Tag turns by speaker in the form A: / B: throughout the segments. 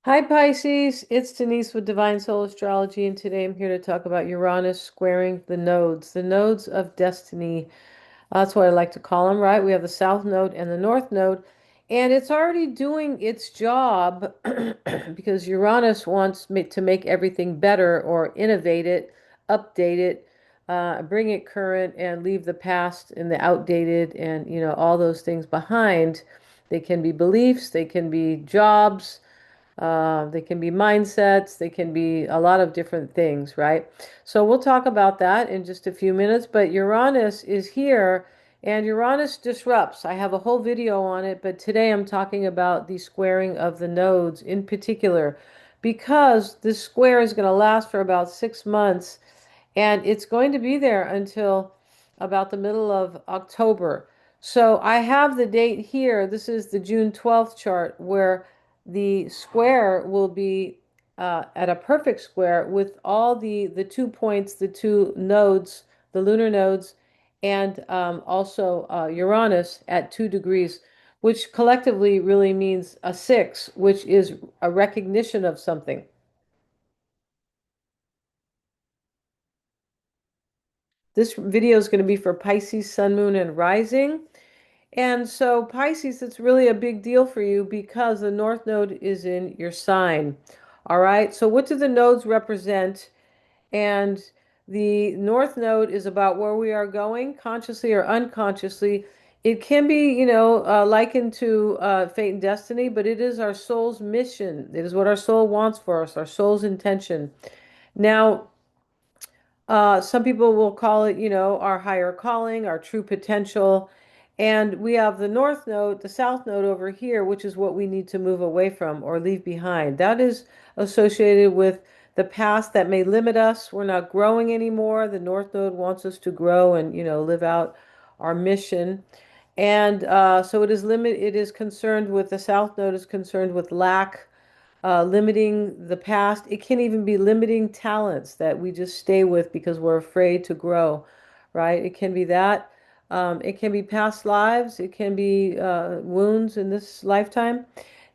A: Hi Pisces, it's Denise with Divine Soul Astrology, and today I'm here to talk about Uranus squaring the nodes of destiny. That's what I like to call them, right? We have the South Node and the North Node, and it's already doing its job because Uranus wants to make everything better or innovate it, update it, bring it current, and leave the past and the outdated and all those things behind. They can be beliefs, they can be jobs. They can be mindsets, they can be a lot of different things, right? So we'll talk about that in just a few minutes. But Uranus is here and Uranus disrupts. I have a whole video on it, but today I'm talking about the squaring of the nodes in particular because this square is going to last for about 6 months and it's going to be there until about the middle of October. So I have the date here. This is the June 12th chart where the square will be at a perfect square with all the 2 points, the two nodes, the lunar nodes, and also Uranus at 2 degrees, which collectively really means a six, which is a recognition of something. This video is going to be for Pisces, Sun, Moon, and Rising. And so, Pisces, it's really a big deal for you because the North Node is in your sign. All right. So, what do the nodes represent? And the North Node is about where we are going, consciously or unconsciously. It can be, likened to fate and destiny, but it is our soul's mission. It is what our soul wants for us, our soul's intention. Now, some people will call it, our higher calling, our true potential. And we have the North Node, the South Node over here, which is what we need to move away from or leave behind. That is associated with the past that may limit us. We're not growing anymore. The North Node wants us to grow and, live out our mission. And so it is concerned with the South Node is concerned with lack, limiting the past. It can even be limiting talents that we just stay with because we're afraid to grow, right? It can be that. It can be past lives. It can be wounds in this lifetime.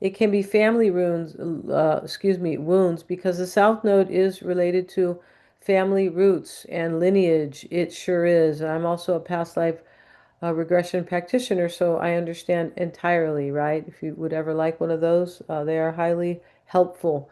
A: It can be family wounds, wounds, because the South Node is related to family roots and lineage. It sure is. I'm also a past life regression practitioner, so I understand entirely, right? If you would ever like one of those, they are highly helpful.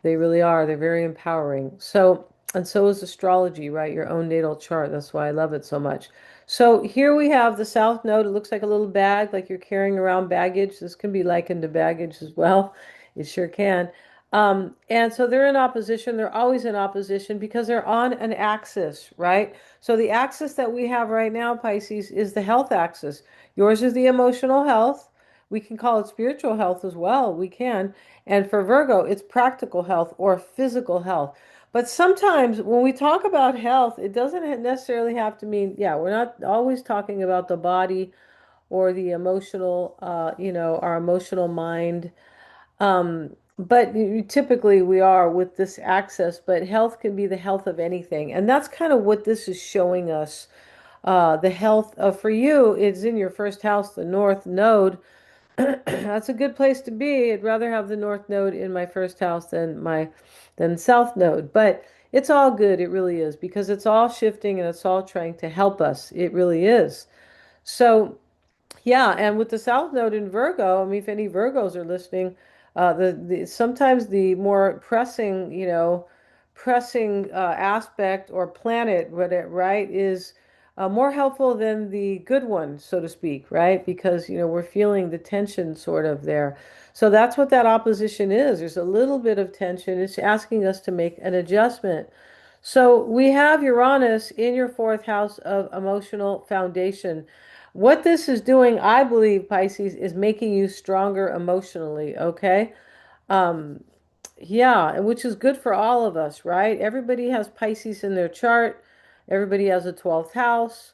A: They really are. They're very empowering. So, and so is astrology, right? Your own natal chart. That's why I love it so much. So here we have the South Node. It looks like a little bag, like you're carrying around baggage. This can be likened to baggage as well. It sure can. And so they're in opposition. They're always in opposition because they're on an axis, right? So the axis that we have right now, Pisces, is the health axis. Yours is the emotional health. We can call it spiritual health as well. We can. And for Virgo, it's practical health or physical health. But sometimes when we talk about health, it doesn't necessarily have to mean, yeah, we're not always talking about the body or the emotional, our emotional mind. But typically we are with this access, but health can be the health of anything. And that's kind of what this is showing us. The health for you is in your first house, the North Node. That's a good place to be. I'd rather have the North Node in my first house than South Node. But it's all good. It really is because it's all shifting and it's all trying to help us. It really is. So yeah, and with the South Node in Virgo, I mean, if any Virgos are listening, the sometimes the more pressing, pressing aspect or planet, right, is more helpful than the good one, so to speak, right? Because, we're feeling the tension sort of there. So that's what that opposition is. There's a little bit of tension. It's asking us to make an adjustment. So we have Uranus in your fourth house of emotional foundation. What this is doing, I believe, Pisces, is making you stronger emotionally, okay? Um, yeah, and which is good for all of us, right? Everybody has Pisces in their chart. Everybody has a 12th house.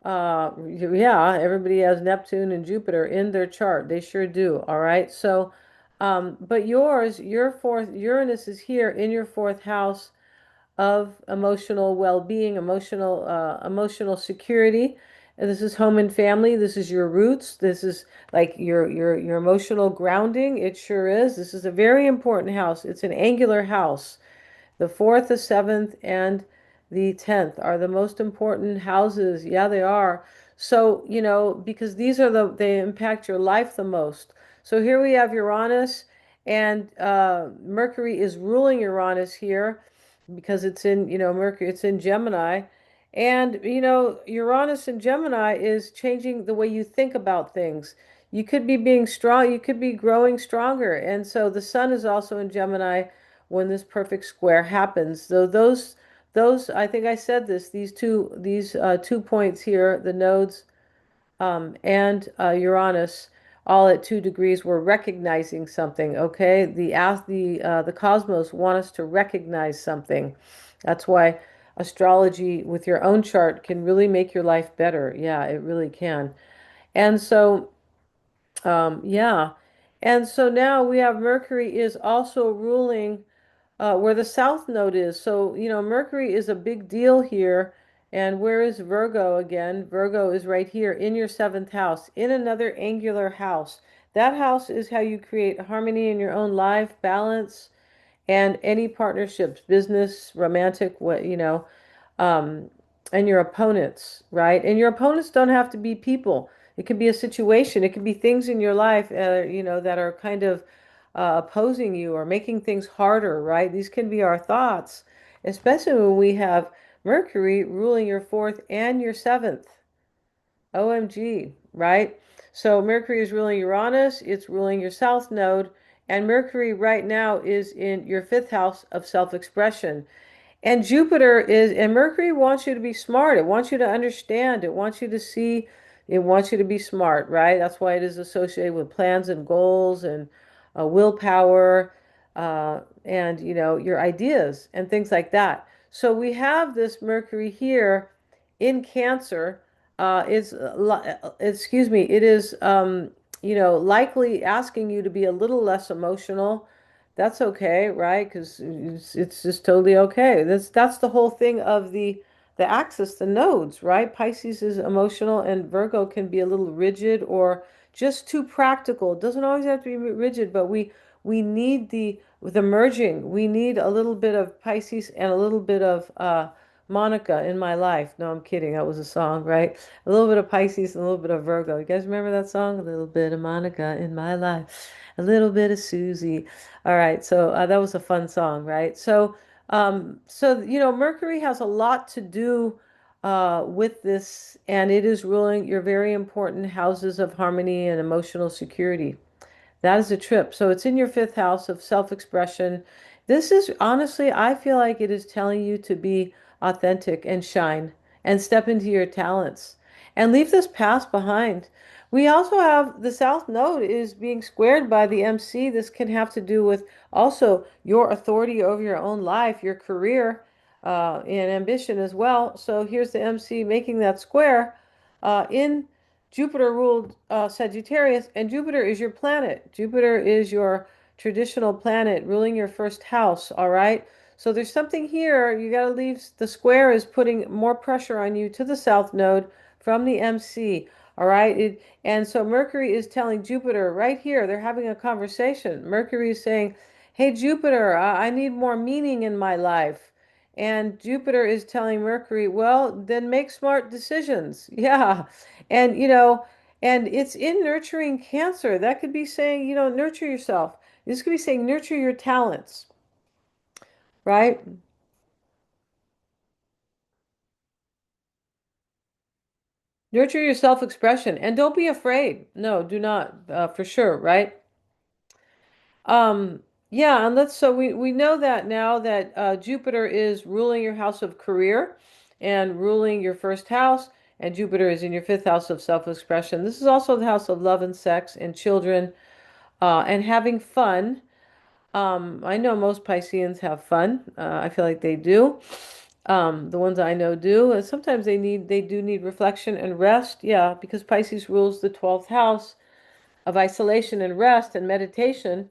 A: Yeah, everybody has Neptune and Jupiter in their chart. They sure do, all right? So, but your fourth, Uranus is here in your fourth house of emotional well-being, emotional security. And this is home and family. This is your roots. This is like your emotional grounding. It sure is. This is a very important house. It's an angular house. The fourth, the seventh, and the 10th are the most important houses. Yeah, they are. So, because these are they impact your life the most. So here we have Uranus, and Mercury is ruling Uranus here because it's in, Mercury, it's in Gemini. And, Uranus in Gemini is changing the way you think about things. You could be being strong, you could be growing stronger. And so the sun is also in Gemini when this perfect square happens. So those I think I said this, these 2 points here, the nodes and Uranus, all at 2 degrees, we're recognizing something. Okay, the cosmos want us to recognize something. That's why astrology with your own chart can really make your life better. Yeah, it really can. And so, yeah. And so now we have Mercury is also ruling where the South Node is. So, Mercury is a big deal here. And where is Virgo again? Virgo is right here in your seventh house, in another angular house. That house is how you create harmony in your own life, balance, and any partnerships, business, romantic, what, um, and your opponents, right? And your opponents don't have to be people. It could be a situation. It could be things in your life, that are kind of opposing you or making things harder, right? These can be our thoughts, especially when we have Mercury ruling your fourth and your seventh. OMG, right? So Mercury is ruling Uranus, it's ruling your south node, and Mercury right now is in your fifth house of self-expression. And Jupiter is, and Mercury wants you to be smart. It wants you to understand. It wants you to see. It wants you to be smart, right? That's why it is associated with plans and goals and willpower, and your ideas and things like that. So we have this Mercury here in Cancer. Excuse me, it is, likely asking you to be a little less emotional. That's okay, right? Because it's just totally okay. That's the whole thing of the axis, the nodes, right? Pisces is emotional, and Virgo can be a little rigid or just too practical. It doesn't always have to be rigid, but we need the merging. We need a little bit of Pisces and a little bit of Monica in my life. No, I'm kidding. That was a song, right? A little bit of Pisces and a little bit of Virgo. You guys remember that song? A little bit of Monica in my life, a little bit of Susie. All right, so that was a fun song, right? So Mercury has a lot to do with this, and it is ruling your very important houses of harmony and emotional security. That is a trip. So it's in your fifth house of self-expression. This is honestly, I feel like it is telling you to be authentic and shine and step into your talents and leave this past behind. We also have the South Node is being squared by the MC. This can have to do with also your authority over your own life, your career, and ambition as well. So here's the MC making that square in Jupiter ruled Sagittarius, and Jupiter is your planet. Jupiter is your traditional planet ruling your first house, all right? So there's something here. You got to leave. The square is putting more pressure on you to the South Node from the MC, all right? And so Mercury is telling Jupiter right here, they're having a conversation. Mercury is saying, hey, Jupiter, I need more meaning in my life. And Jupiter is telling Mercury, well, then make smart decisions. Yeah. And, and it's in nurturing Cancer. That could be saying, nurture yourself. This could be saying nurture your talents, right? Nurture your self-expression and don't be afraid. No, do not, for sure, right? Um, yeah, and so we know that now that Jupiter is ruling your house of career and ruling your first house, and Jupiter is in your fifth house of self-expression. This is also the house of love and sex and children, and having fun. I know most Pisceans have fun. I feel like they do. The ones I know do. And sometimes they do need reflection and rest. Yeah, because Pisces rules the 12th house of isolation and rest and meditation.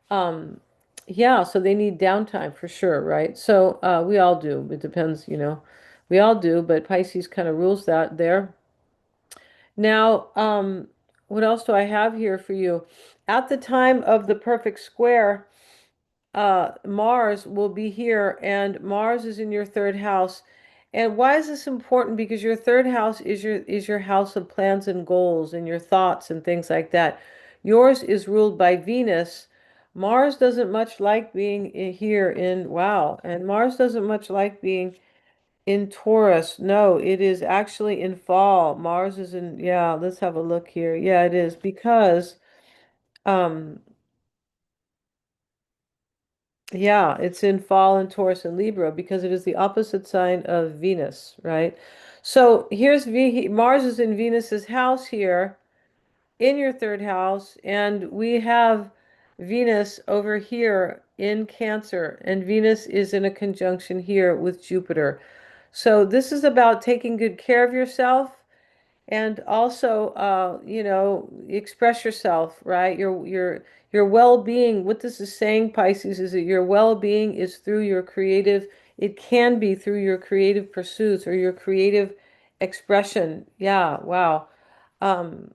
A: Um, yeah, so they need downtime for sure, right? So we all do. It depends, we all do, but Pisces kind of rules that there. Now, what else do I have here for you? At the time of the perfect square, Mars will be here, and Mars is in your third house. And why is this important? Because your third house is your house of plans and goals and your thoughts and things like that. Yours is ruled by Venus. Mars doesn't much like being here in, wow, and Mars doesn't much like being in Taurus. No, it is actually in fall. Mars is in, yeah, let's have a look here. Yeah, it is because um yeah, it's in fall in Taurus and Libra because it is the opposite sign of Venus, right? So here's Mars is in Venus's house here in your third house, and we have Venus over here in Cancer, and Venus is in a conjunction here with Jupiter. So this is about taking good care of yourself and also express yourself, right? Your well-being. What this is saying, Pisces, is that your well-being is through your creative, it can be through your creative pursuits or your creative expression. Yeah, wow. um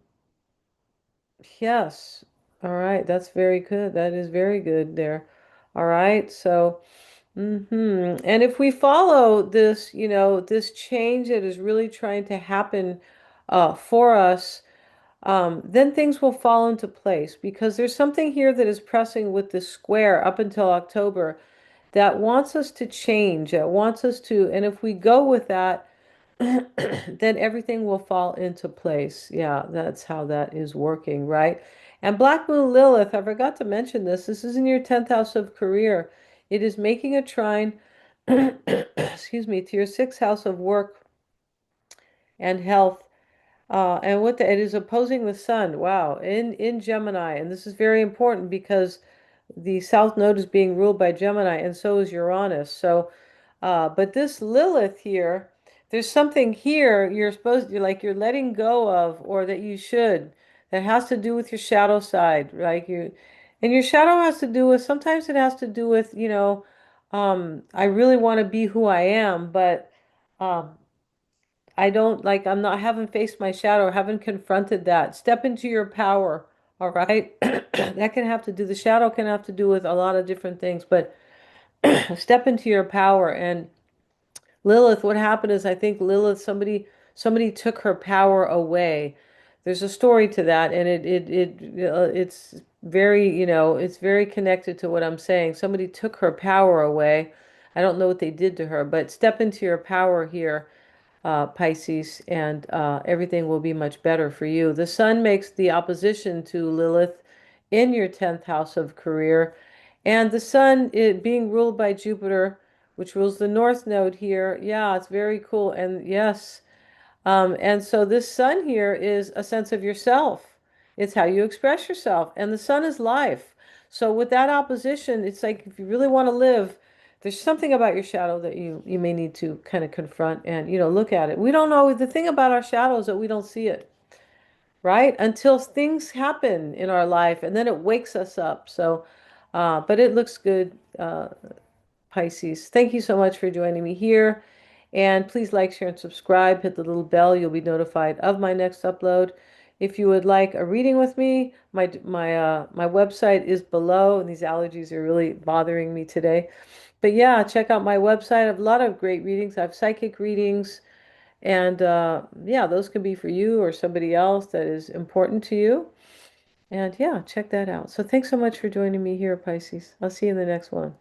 A: yes. All right, that's very good. That is very good there. All right, so and if we follow this, this change that is really trying to happen for us, then things will fall into place because there's something here that is pressing with this square up until October that wants us to change, that wants us to, and if we go with that, then everything will fall into place. Yeah, that's how that is working, right? And Black Moon Lilith, I forgot to mention this. This is in your 10th house of career. It is making a trine, excuse me, to your sixth house of work and health. And it is opposing the sun. Wow, in Gemini, and this is very important because the South Node is being ruled by Gemini, and so is Uranus. So, but this Lilith here, there's something here you're letting go of, or that you should, that has to do with your shadow side, like you, and your shadow has to do with, sometimes it has to do with, I really want to be who I am, but um, I don't like, I haven't faced my shadow, haven't confronted that. Step into your power, all right? That can have to do, the shadow can have to do with a lot of different things, but step into your power. And Lilith, what happened is I think Lilith, somebody took her power away. There's a story to that, and it's very, it's very connected to what I'm saying. Somebody took her power away. I don't know what they did to her, but step into your power here, Pisces, and everything will be much better for you. The sun makes the opposition to Lilith in your 10th house of career, and the sun being ruled by Jupiter, which rules the North Node here. Yeah, it's very cool. And yes, and so this sun here is a sense of yourself. It's how you express yourself. And the sun is life. So with that opposition, it's like if you really want to live, there's something about your shadow that you may need to kind of confront and, look at it. We don't know. The thing about our shadow is that we don't see it, right? Until things happen in our life and then it wakes us up. So, but it looks good. Pisces. Thank you so much for joining me here. And please like, share, and subscribe. Hit the little bell. You'll be notified of my next upload. If you would like a reading with me, my website is below, and these allergies are really bothering me today. But yeah, check out my website. I have a lot of great readings. I have psychic readings, and yeah, those can be for you or somebody else that is important to you. And yeah, check that out. So thanks so much for joining me here, Pisces. I'll see you in the next one.